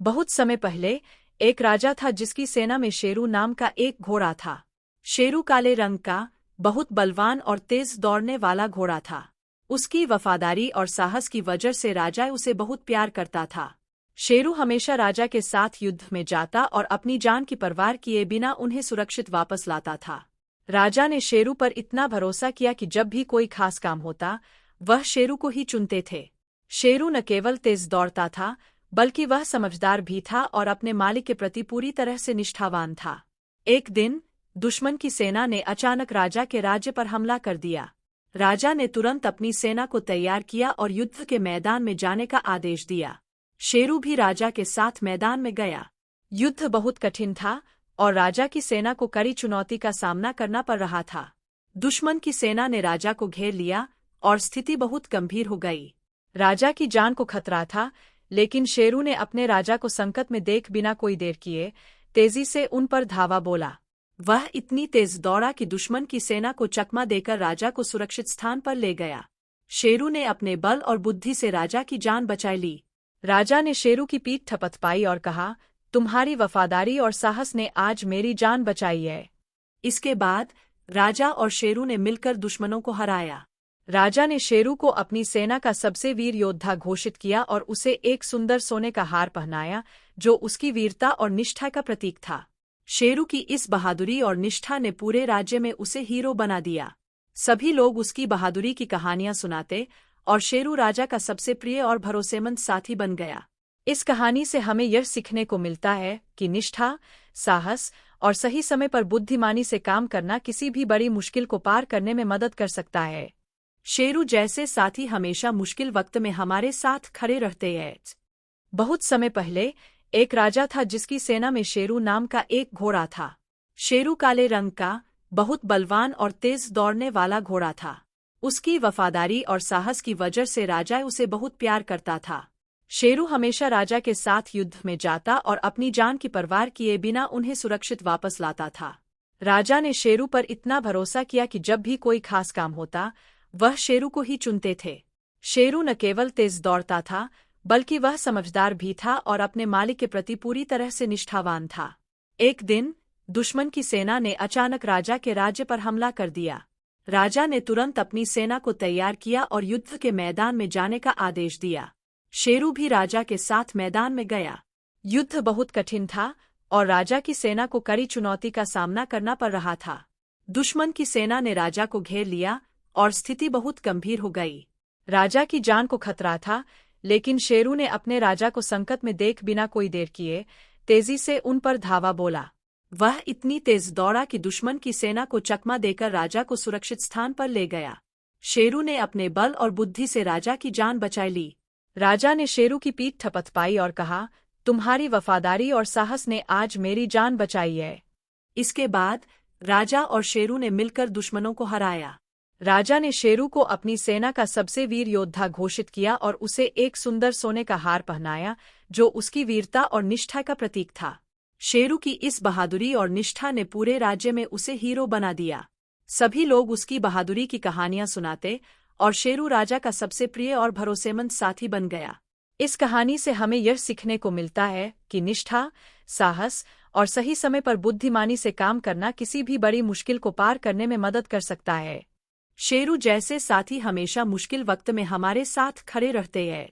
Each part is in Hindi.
बहुत समय पहले एक राजा था जिसकी सेना में शेरू नाम का एक घोड़ा था। शेरू काले रंग का, बहुत बलवान और तेज दौड़ने वाला घोड़ा था। उसकी वफादारी और साहस की वजह से राजा उसे बहुत प्यार करता था। शेरू हमेशा राजा के साथ युद्ध में जाता और अपनी जान की परवाह किए बिना उन्हें सुरक्षित वापस लाता था। राजा ने शेरू पर इतना भरोसा किया कि जब भी कोई खास काम होता, वह शेरू को ही चुनते थे। शेरू न केवल तेज दौड़ता था, बल्कि वह समझदार भी था और अपने मालिक के प्रति पूरी तरह से निष्ठावान था। एक दिन दुश्मन की सेना ने अचानक राजा के राज्य पर हमला कर दिया। राजा ने तुरंत अपनी सेना को तैयार किया और युद्ध के मैदान में जाने का आदेश दिया। शेरू भी राजा के साथ मैदान में गया। युद्ध बहुत कठिन था और राजा की सेना को कड़ी चुनौती का सामना करना पड़ रहा था। दुश्मन की सेना ने राजा को घेर लिया और स्थिति बहुत गंभीर हो गई। राजा की जान को खतरा था, लेकिन शेरू ने अपने राजा को संकट में देख बिना कोई देर किए तेजी से उन पर धावा बोला। वह इतनी तेज दौड़ा कि दुश्मन की सेना को चकमा देकर राजा को सुरक्षित स्थान पर ले गया। शेरू ने अपने बल और बुद्धि से राजा की जान बचाई ली। राजा ने शेरू की पीठ थपथपाई और कहा, तुम्हारी वफादारी और साहस ने आज मेरी जान बचाई है। इसके बाद राजा और शेरू ने मिलकर दुश्मनों को हराया। राजा ने शेरू को अपनी सेना का सबसे वीर योद्धा घोषित किया और उसे एक सुंदर सोने का हार पहनाया, जो उसकी वीरता और निष्ठा का प्रतीक था। शेरू की इस बहादुरी और निष्ठा ने पूरे राज्य में उसे हीरो बना दिया। सभी लोग उसकी बहादुरी की कहानियां सुनाते और शेरू राजा का सबसे प्रिय और भरोसेमंद साथी बन गया। इस कहानी से हमें यह सीखने को मिलता है कि निष्ठा, साहस और सही समय पर बुद्धिमानी से काम करना किसी भी बड़ी मुश्किल को पार करने में मदद कर सकता है। शेरू जैसे साथी हमेशा मुश्किल वक्त में हमारे साथ खड़े रहते हैं। बहुत समय पहले एक राजा था जिसकी सेना में शेरू नाम का एक घोड़ा था। शेरू काले रंग का, बहुत बलवान और तेज दौड़ने वाला घोड़ा था। उसकी वफादारी और साहस की वजह से राजा उसे बहुत प्यार करता था। शेरू हमेशा राजा के साथ युद्ध में जाता और अपनी जान की परवाह किए बिना उन्हें सुरक्षित वापस लाता था। राजा ने शेरू पर इतना भरोसा किया कि जब भी कोई खास काम होता, वह शेरू को ही चुनते थे। शेरू न केवल तेज दौड़ता था, बल्कि वह समझदार भी था और अपने मालिक के प्रति पूरी तरह से निष्ठावान था। एक दिन दुश्मन की सेना ने अचानक राजा के राज्य पर हमला कर दिया। राजा ने तुरंत अपनी सेना को तैयार किया और युद्ध के मैदान में जाने का आदेश दिया। शेरू भी राजा के साथ मैदान में गया। युद्ध बहुत कठिन था और राजा की सेना को कड़ी चुनौती का सामना करना पड़ रहा था। दुश्मन की सेना ने राजा को घेर लिया और स्थिति बहुत गंभीर हो गई। राजा की जान को खतरा था, लेकिन शेरू ने अपने राजा को संकट में देख बिना कोई देर किए तेजी से उन पर धावा बोला। वह इतनी तेज दौड़ा कि दुश्मन की सेना को चकमा देकर राजा को सुरक्षित स्थान पर ले गया। शेरू ने अपने बल और बुद्धि से राजा की जान बचाई ली। राजा ने शेरू की पीठ थपथपाई और कहा, तुम्हारी वफादारी और साहस ने आज मेरी जान बचाई है। इसके बाद राजा और शेरू ने मिलकर दुश्मनों को हराया। राजा ने शेरू को अपनी सेना का सबसे वीर योद्धा घोषित किया और उसे एक सुंदर सोने का हार पहनाया, जो उसकी वीरता और निष्ठा का प्रतीक था। शेरू की इस बहादुरी और निष्ठा ने पूरे राज्य में उसे हीरो बना दिया। सभी लोग उसकी बहादुरी की कहानियां सुनाते और शेरू राजा का सबसे प्रिय और भरोसेमंद साथी बन गया। इस कहानी से हमें यह सीखने को मिलता है कि निष्ठा, साहस और सही समय पर बुद्धिमानी से काम करना किसी भी बड़ी मुश्किल को पार करने में मदद कर सकता है। शेरू जैसे साथी हमेशा मुश्किल वक्त में हमारे साथ खड़े रहते हैं।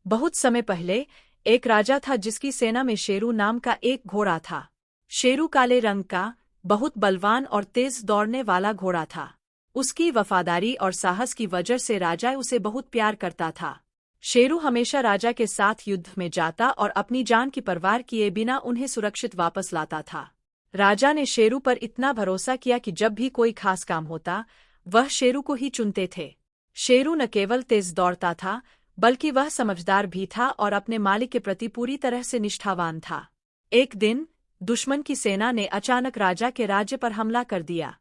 बहुत समय पहले एक राजा था जिसकी सेना में शेरू नाम का एक घोड़ा था। शेरू काले रंग का, बहुत बलवान और तेज दौड़ने वाला घोड़ा था। उसकी वफादारी और साहस की वजह से राजा उसे बहुत प्यार करता था। शेरू हमेशा राजा के साथ युद्ध में जाता और अपनी जान की परवाह किए बिना उन्हें सुरक्षित वापस लाता था। राजा ने शेरू पर इतना भरोसा किया कि जब भी कोई खास काम होता, वह शेरू को ही चुनते थे। शेरू न केवल तेज दौड़ता था, बल्कि वह समझदार भी था और अपने मालिक के प्रति पूरी तरह से निष्ठावान था। एक दिन दुश्मन की सेना ने अचानक राजा के राज्य पर हमला कर दिया।